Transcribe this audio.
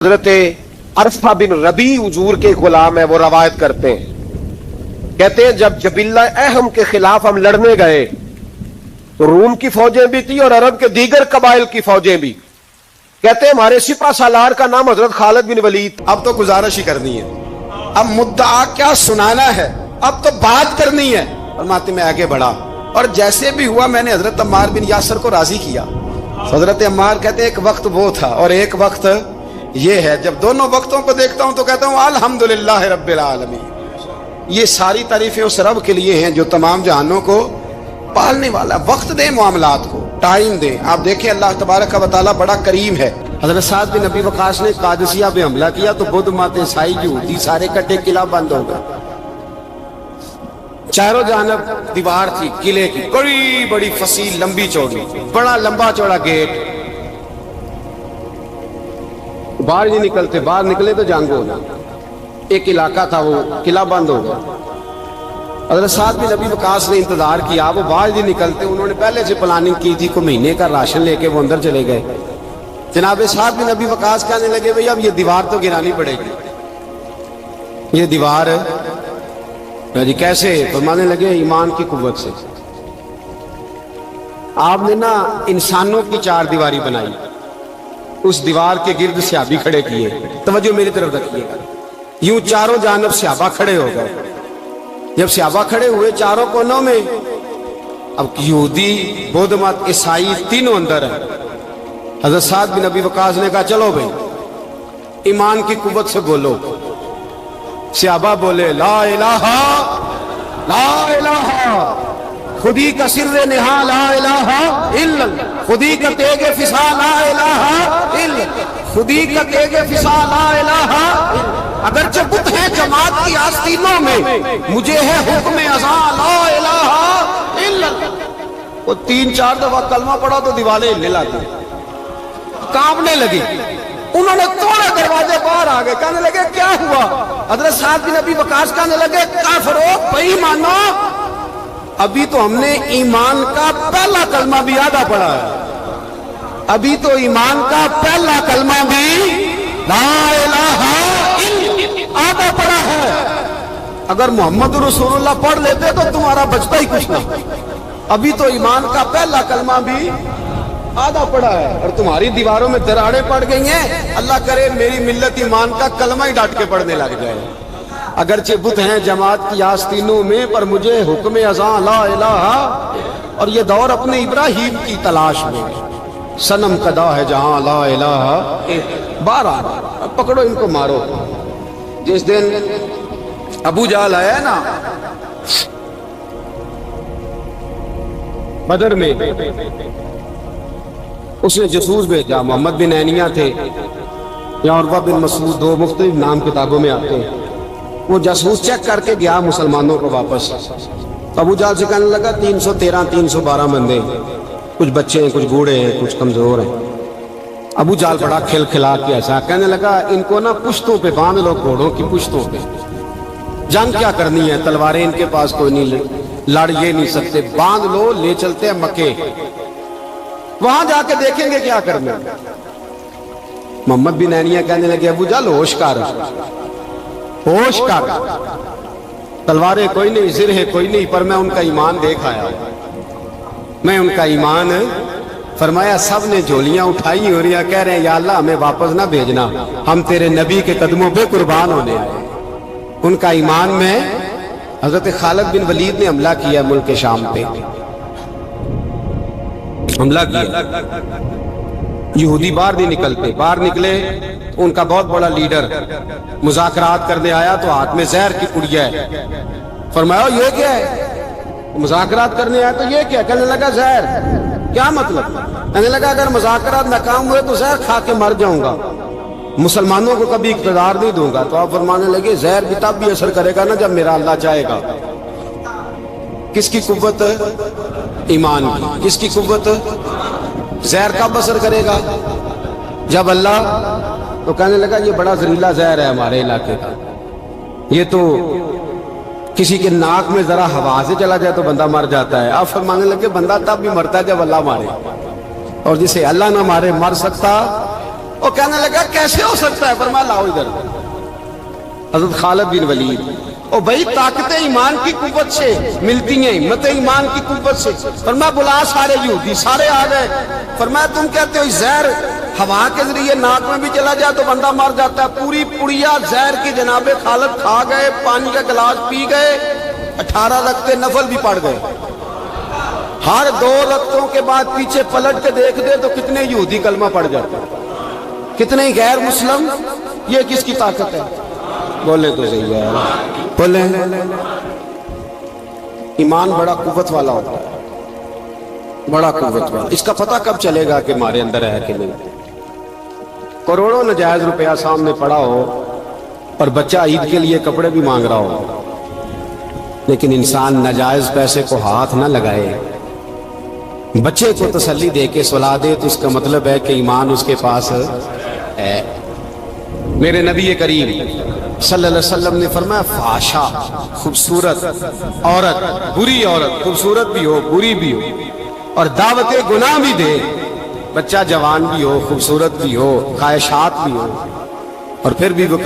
حضرت عرفہ بن ربی حضور کے غلام ہے، وہ روایت کرتے ہیں، کہتے ہیں جب جبلہ اہم کے خلاف ہم لڑنے گئے تو روم کی فوجیں بھی تھی اور عرب کے دیگر قبائل کی فوجیں بھی. کہتے ہیں ہمارے سپہ سالار کا نام حضرت خالد بن ولید. اب تو گزارش ہی کرنی ہے، اب مدعا کیا سنانا ہے، اب تو بات کرنی ہے. فرماتے میں آگے بڑھا اور جیسے بھی ہوا میں نے حضرت عمار بن یاسر کو راضی کیا. حضرت عمار کہتے ہیں ایک وقت وہ تھا اور ایک وقت یہ ہے. جب دونوں وقتوں کو دیکھتا ہوں تو کہتا ہوں الحمدللہ رب العالمین. یہ ساری تعریفیں اس رب کے لیے ہیں جو تمام جہانوں کو پالنے والا. وقت دے معاملات کو، ٹائم دے. آپ دیکھیں اللہ تبارک و تعالیٰ بڑا کریم ہے. حضرت سعد بن ابی وقاص نے قادسیہ پہ حملہ کیا تو بدھ مت عیسائی یہودی سارے کٹے، قلعہ بند ہو گئے. چاروں جانب دیوار تھی قلعے کی، بڑی بڑی فصیل، لمبی چوڑی، بڑا لمبا چوڑا گیٹ. باہر نہیں نکلتے، باہر نکلے تو جنگ ہو جاتا. ایک علاقہ تھا وہ قلعہ بند ہو گیا. حضرت سعد بن ابی وقاص نے انتظار کیا، وہ باہر نہیں نکلتے. انہوں نے پہلے سے پلاننگ کی تھی، کو مہینے کا راشن لے کے وہ اندر چلے گئے. جناب سعد بن ابی وقاص کہنے لگے بھئی اب یہ دیوار تو گرانی پڑے گی. یہ دیوار جی کیسے؟ فرمانے لگے ایمان کی قوت سے. آپ نے نا انسانوں کی چار دیواری بنائی، اس دیوار کے گرد صحابی کھڑے کیے. توجہ میری طرف رکھیے گا. یوں چاروں جانب صحابہ کھڑے ہو گئے. جب صحابہ کھڑے ہوئے چاروں کونوں میں، اب یہودی، بدھ مت، عیسائی تینوں اندر ہیں. حضرت سعد بن ابی وقاص نے کہا چلو بھئی ایمان کی قوت سے بولو. صحابہ بولے لا الہ لا الہ خودی کا سر نہا لا الہ الا خودی کا تیغ فسا لا الہ الا خودی کا تیغ فسا لا الہ. اگرچہ بت ہے جماعت کی آستینوں میں، مجھے ہے حکم ازاں لا الہ الا. وہ تین چار دفعہ کلمہ پڑھا تو دیواریں ہلنے لگی، کانپنے لگی. انہوں نے توڑے دروازے باہر آ گئے. کہنے لگے کیا ہوا؟ حضرت سعد بن ابی وقاص کہنے لگے کافرو، بے ایمانو، ابھی تو ہم نے ایمان کا پہلا کلمہ بھی آدھا پڑھا ہے. ابھی تو ایمان کا پہلا کلمہ بھی لا الہ الا آدھا پڑھا ہے. اگر محمد رسول اللہ پڑھ لیتے تو تمہارا بچتا ہی کچھ نہ. ابھی تو ایمان کا پہلا کلمہ بھی آدھا پڑا ہے اور تمہاری دیواروں میں دراڑیں پڑ گئی ہیں. اللہ کرے میری ملت ایمان کا کلمہ ہی ڈانٹ کے پڑھنے لگ جائے. اگرچہ بت ہیں جماعت کی آستینوں میں، پر مجھے حکم ازاں لا الہ. اور یہ دور اپنے ابراہیم کی تلاش میں، صنم کدا ہے جہاں لا الہ. بارہ پکڑو ان کو مارو. جس دن ابو جہل آیا ہے نا بدر میں، اس نے جاسوس بھیجا. محمد بن اینیہ تھے یا عروہ بن مسعود، دو مختلف نام کتابوں میں آتے ہیں. وہ جاسوس چیک کر کے گیا مسلمانوں کو واپس. ابو جہل سے کہنے لگا 313 312 بندے، کچھ بچے ہیں، کچھ بوڑھے ہیں، کچھ کمزور ہیں. ابو جہل بڑا کھل کھلا کے ایسا کہنے لگا ان کو نا پشتوں پہ باندھ لو، گھوڑوں کی پشتوں پہ. جنگ کیا کرنی ہے، تلواریں ان کے پاس کوئی نہیں، لڑ یہ نہیں سکتے، باندھ لو، لے چلتے ہیں مکے، وہاں جا کے دیکھیں گے کیا کرنا. محمد بن اینیہ کہنے لگے ابو جہل ہوش کر، ہوش کر، تلواریں کوئی نہیں، زرہیں کوئی نہیں، پر میں ان کا ایمان دیکھ آیا ہوں. میں ان کا ایمان. فرمایا سب نے جھولیاں اٹھائی ہو رہی ہیں، کہہ رہے ہیں یا اللہ ہمیں واپس نہ بھیجنا، ہم تیرے نبی کے قدموں پہ قربان ہونے آئے. ان کا ایمان میں. حضرت خالد بن ولید نے حملہ کیا ملک شام پہ، حملہ کیا. یہودی باہر نہیں نکلتے، باہر نکلے ان کا بہت بڑا لیڈر مذاکرات کرنے آیا تو ہاتھ میں زہر کی پڑیا ہے. فرمایا یہ کیا ہے؟ مذاکرات کرنے آیا تو یہ کیا؟ کہنے لگا زہر. کیا مطلب؟ کہنے لگا اگر مذاکرات ناکام ہوئے تو زہر کھا کے مر جاؤں گا، مسلمانوں کو کبھی اقتدار نہیں دوں گا. تو آپ فرمانے لگے زہر بھی تب بھی اثر کرے گا نا جب میرا اللہ چاہے گا. کس کی قوت؟ ایمان کی. کس کی قوت؟ زہر کب اثر کرے گا؟ جب اللہ. تو کہنے لگا یہ بڑا زہریلا زہر ہے ہمارے علاقے کا، یہ تو کسی کے ناک میں ذرا ہوا سے چلا جائے تو بندہ مر جاتا ہے. آپ فرمانے لگے بندہ تب بھی مرتا ہے جب اللہ مارے، اور جسے اللہ نہ مارے مر سکتا وہ کہنے لگا کیسے ہو سکتا ہے؟ فرمایا لاؤ ادھر۔ حضرت خالد بن ولید، او بھائی طاقت ایمان کی قوت سے ملتی ہیں، ہمت ایمان کی قوت سے۔ فرمایا بلا سارے یہودی، سارے آ گئے۔ فرمایا تم کہتے ہو زہر ہوا کے ذریعے ناک میں بھی چلا جائے تو بندہ مر جاتا ہے، پوری پڑیا زہر کی جناب خالد کھا گئے، پانی کا گلاس پی گئے، 18 رکعتیں نفل بھی پڑھ گئے۔ ہر 2 رکعتوں کے بعد پیچھے پلٹ کے دیکھ دے تو کتنے یہودی کلمہ پڑھ جاتے ہیں، کتنے غیر مسلم۔ یہ کس کی طاقت ہے؟ بولے تو صحیح ہے، بولے۔ ایمان بڑا قوت والا ہوتا ہے، بڑا قوت والا۔ اس کا پتہ کب چلے گا کہ ہمارے اندر ہے کہ نہیں؟ کروڑوں ناجائز روپیہ سامنے پڑا ہو اور بچہ عید کے لیے کپڑے بھی مانگ رہا ہو، لیکن انسان ناجائز پیسے کو ہاتھ نہ لگائے، بچے کو تسلی دے کے سلا دے، تو اس کا مطلب ہے کہ ایمان اس کے پاس ہے۔ میرے نبی کریم صلی اللہ علیہ وسلم نے فرمایا فحشا، خوبصورت عورت، بری عورت، خوبصورت بھی ہو بری بھی ہو اور دعوت گناہ بھی دے، بچہ جوان بھی ہو خوبصورت بھی ہو خواہشات بھی ہو، اور پھر بھی وہ